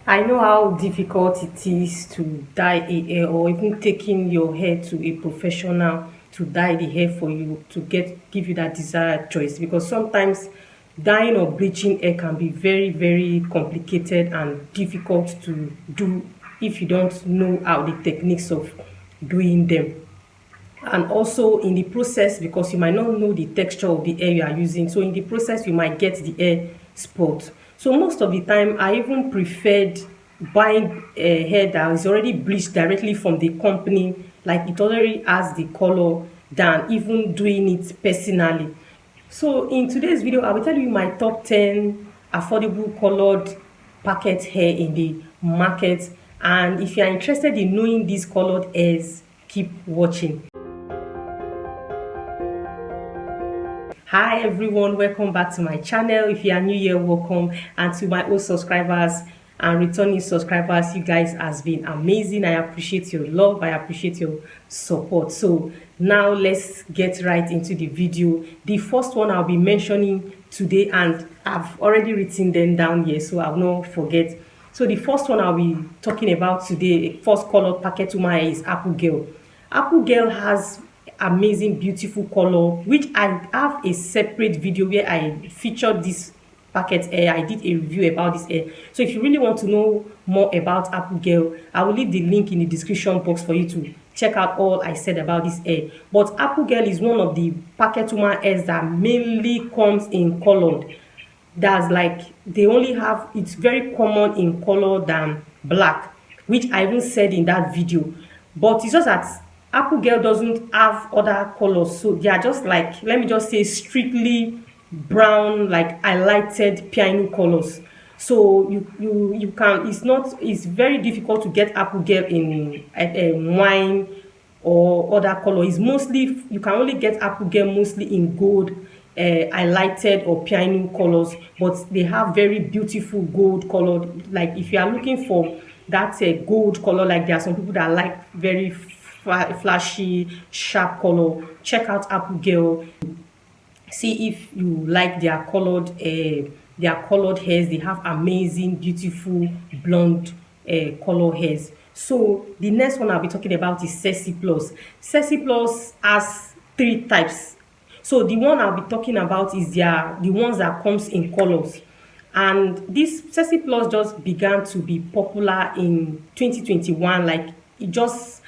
I know how difficult it is to dye a hair or even taking your hair to a professional to dye the hair for you to give you that desired choice, because sometimes dyeing or bleaching hair can be very complicated and difficult to do if you don't know how the techniques of doing them. And also in the process, because you might not know the texture of the hair you are using, so in the process you might get the hair spot. So most of the time I even preferred buying a hair that is already bleached directly from the company, like it already has the color, than even doing it personally. So in today's video I will tell you my top 10 affordable colored packet hair in the market, and if you are interested in knowing these colored hairs, keep watching. Hi everyone, welcome back to my channel. If you are new here, welcome, and to my old subscribers and returning subscribers, you guys has been amazing. I appreciate your love, I appreciate your support. So now let's get right into the video. The first one I'll be mentioning today, and I've already written them down here so I'll not forget. So the first one I'll be talking about today, first colored packet to my hair, is Apple Girl. Apple Girl has amazing beautiful color, which I have a separate video where I featured this packet hair. I did a review about this hair, so if you really want to know more about Apple Girl, I will leave the link in the description box for you to check out all I said about this hair. But Apple Girl is one of the packet woman hairs that mainly comes in colored. That's like they only have, it's very common in color than black, which I even said in that video. But it's just that Apple Girl doesn't have other colors, so they are just like, let me just say, strictly brown, like highlighted piano colors. So you can, it's not, it's very difficult to get Apple Girl in wine or other color. Is mostly, you can only get Apple Girl mostly in gold, highlighted or piano colors, but they have very beautiful gold color. Like if you are looking for that gold color, like there are some people that like very flashy sharp color, check out Apple Girl. See if you like their colored hairs. They have amazing beautiful blonde color hairs. So the next one I'll be talking about is Sexy Plus. Sexy Plus has three types. So the one I'll be talking about is the ones that comes in colors. And this Sexy Plus just began to be popular in 2021. Like it just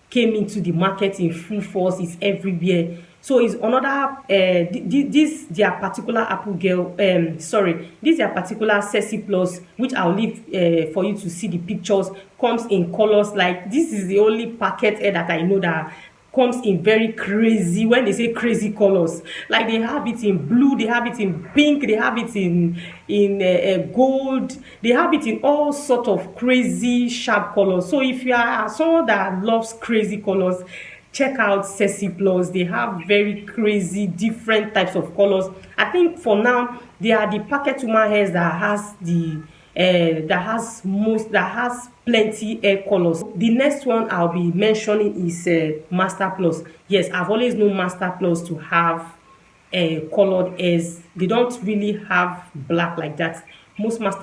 came into the market in full force. It's everywhere. So it's another this their particular Apple Girl, sorry, this their particular Sexy Plus, which I'll leave for you to see the pictures, comes in colors. Like this is the only packet hair that I know that comes in very crazy, when they say crazy colors, like they have it in blue, they have it in pink, they have it in gold, they have it in all sort of crazy sharp colors. So if you are someone that loves crazy colors, check out Sexy Plus. They have very crazy different types of colors. I think for now they are the packet woman hairs that has the that has plenty hair colors. The next one I'll be mentioning is Master Plus. Yes, I've always known Master Plus to have colored hairs. They don't really have black like that. Most Plus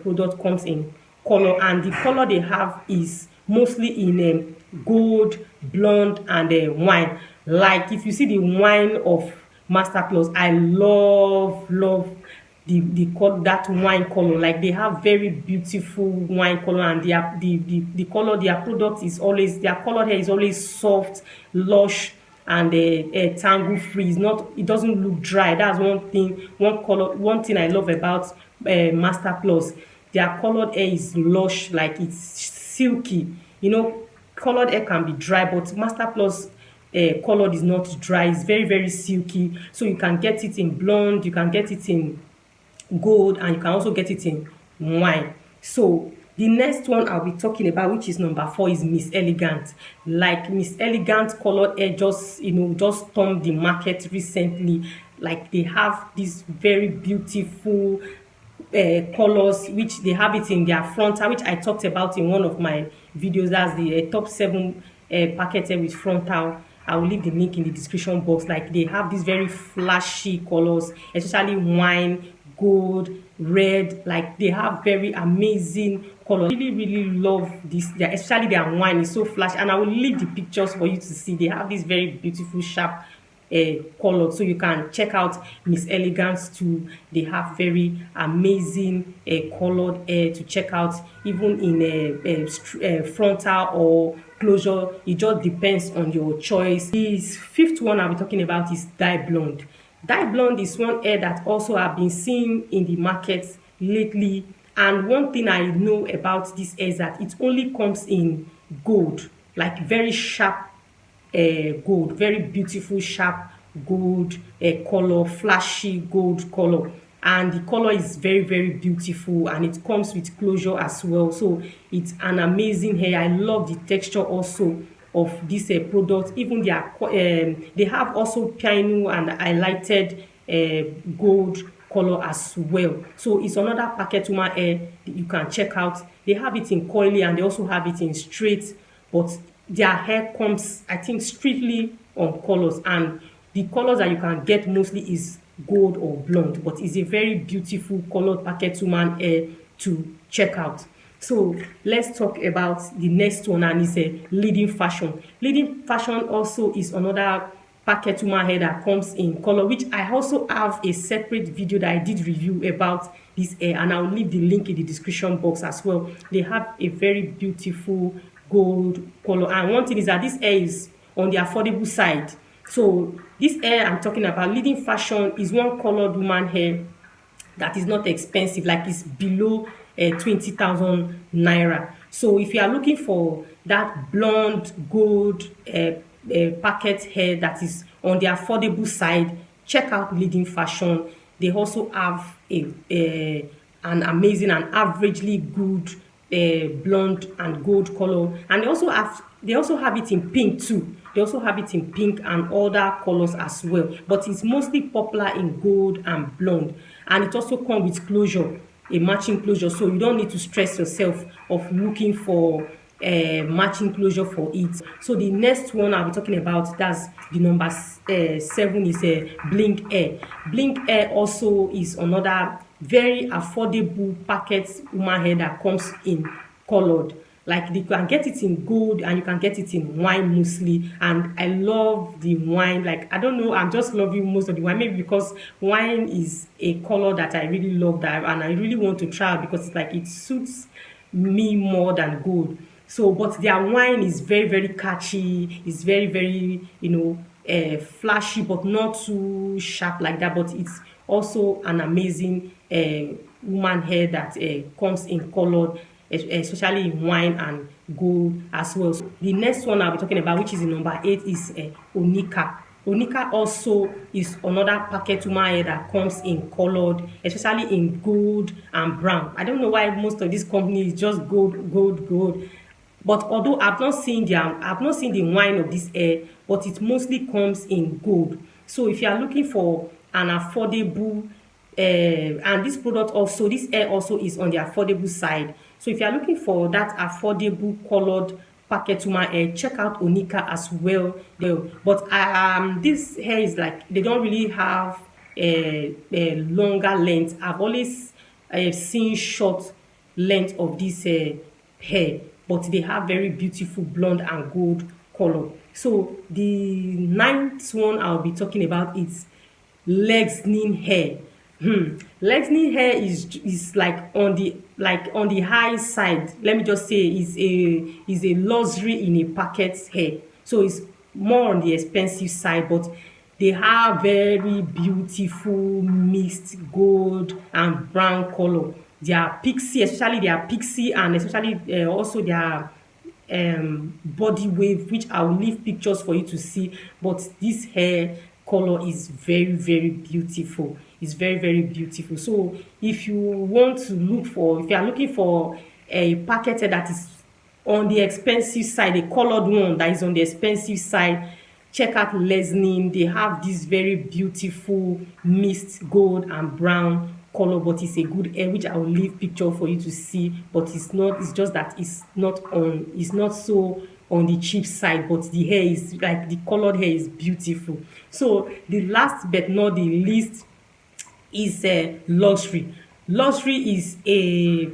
product comes in color, and the color they have is mostly in gold, blonde, and wine. Like if you see the wine of Master Plus, I love that wine color. Like they have very beautiful wine color, and the color, their product is always, their colored hair is always soft, lush, and tangle free. It's not, it doesn't look dry. That's one thing I love about Master Plus. Their colored hair is lush, like it's silky. You know, colored hair can be dry, but Master Plus colored is not dry. It's very silky. So you can get it in blonde, you can get it in gold, and you can also get it in wine. So the next one I'll be talking about, which is number 4, is Miss Elegant. Like Miss Elegant colored hair just, you know, just stormed the market recently. Like they have this very beautiful colors, which they have it in their frontal, which I talked about in one of my videos. That's the top 7 packet hair with frontal. I will leave the link in the description box. Like they have these very flashy colors, especially wine, gold, red. Like they have very amazing color. Really love this. Especially their wine is so flash, and I will leave the pictures for you to see. They have this very beautiful sharp color, so you can check out Miss Elegance too. They have very amazing colored hair to check out, even in frontal or closure. It just depends on your choice. This fifth one I'll be talking about is dye blonde. Dye blonde is one hair that also have been seen in the market lately, and one thing I know about this hair is that it only comes in gold, like very sharp gold, very beautiful sharp gold color, flashy gold color, and the color is very beautiful, and it comes with closure as well. So it's an amazing hair. I love the texture also of this product. Even they have also piano and highlighted gold color as well. So it's another Parket Woman hair that you can check out. They have it in coily and they also have it in straight, but their hair comes, I think, strictly on colors, and the colors that you can get mostly is gold or blonde, but it's a very beautiful colored Parket Woman hair to check out. So let's talk about the next one, and it's a Leading Fashion. Leading Fashion also is another Parket Woman hair that comes in color, which I also have a separate video that I did review about this hair, and I'll leave the link in the description box as well. They have a very beautiful gold color, and one thing is that this hair is on the affordable side. So this hair I'm talking about, Leading Fashion, is one colored woman hair that is not expensive, like it's below 20,000 naira. So if you are looking for that blonde gold packet hair that is on the affordable side, check out Leading Fashion. They also have an amazing and averagely good blonde and gold color, and they also have it in pink too. They also have it in pink and other colors as well, but it's mostly popular in gold and blonde, and it also comes with closure, a matching closure, so you don't need to stress yourself of looking for matching closure for it. So the next one I'll be talking about, that's the number 7, is a Blink Hair. Blink Hair also is another very affordable Parket Woman hair that comes in colored. Like you can get it in gold and you can get it in wine mostly, and I love the wine. Like I don't know, I'm just loving most of the wine, maybe because wine is a color that I really love, that and I really want to try, because it's like it suits me more than gold. So but their wine is very catchy. It's very flashy, but not too sharp like that. But it's also an amazing woman hair that comes in color, especially in wine and gold as well. So the next one I'll be talking about, which is in number 8, is Onika. Onika also is another Parket Woman hair that comes in colored, especially in gold and brown. I don't know why most of these companies just gold. But although I've not seen the wine of this hair, but it mostly comes in gold. So if you are looking for an affordable and this product also, this hair also is on the affordable side. So if you are looking for that affordable colored Parket Woman hair, check out Onika as well. But this hair is like, they don't really have a longer length. I've always seen short length of this hair, but they have very beautiful blonde and gold color. So the 9th one I'll be talking about is Lengthening hair. Lengthening hair is like on the high side. Let me just say is a luxury in a packet hair. So it's more on the expensive side, but they have very beautiful mixed gold and brown color. Their pixie, especially their pixie, and especially also their body wave, which I will leave pictures for you to see. But this hair color is very beautiful. It's very beautiful. So if you want to if you are looking for a packet hair that is on the expensive side, a colored one that is on the expensive side, check out Lengthening. They have this very beautiful mixed gold and brown color, but it's a good hair, which I will leave picture for you to see. But it's just that it's not so on the cheap side, but the hair is like, the colored hair is beautiful. So the last but not the least is luxury. Luxury is a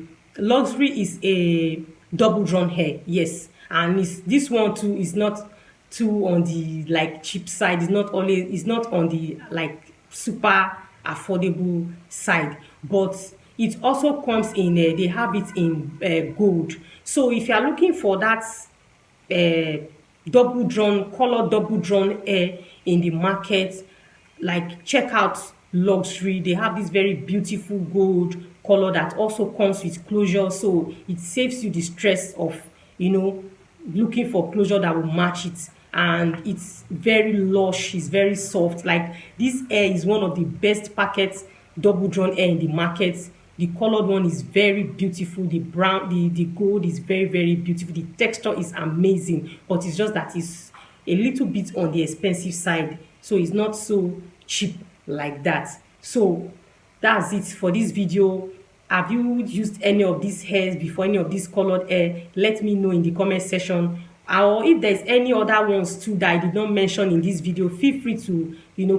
double drawn hair, yes, and this one too is not too on the like cheap side. It's not on the like super affordable side, but it also comes in they have it in gold. So if you are looking for that double drawn hair in the market, like check out luxury. They have this very beautiful gold color that also comes with closure, so it saves you the stress of looking for closure that will match it. And it's very lush, it's very soft. Like, this hair is one of the best packet double drawn hair in the market. The colored one is very beautiful. The brown, the gold is very, very beautiful. The texture is amazing, but it's just that it's a little bit on the expensive side, so it's not so cheap like that. So that's it for this video. Have you used any of these hairs before, any of these colored hair? Let me know in the comment section. Or if there's any other ones too that I did not mention in this video, feel free to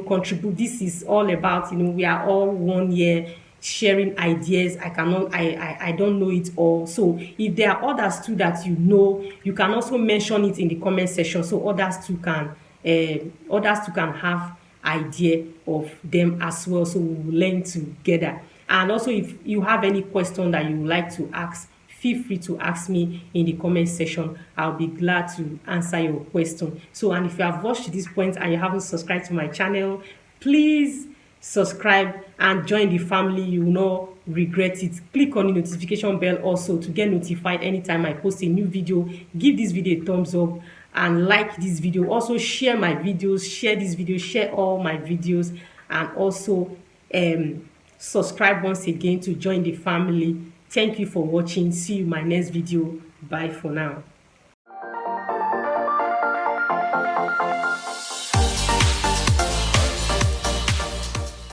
contribute. This is all about, we are all one year sharing ideas. I don't know it all. So if there are others too that you can also mention it in the comment section, so others too can have idea of them as well, so we will learn together. And also, if you have any question that you would like to ask, feel free to ask me in the comment section. I'll be glad to answer your question. So, and if you have watched to this point and you haven't subscribed to my channel, please subscribe and join the family. You will not regret it. Click on the notification bell also to get notified anytime I post a new video. Give this video a thumbs up and like this video. Also share my videos, share this video, share all my videos, and also subscribe once again to join the family. Thank you for watching. See you in my next video. Bye for now.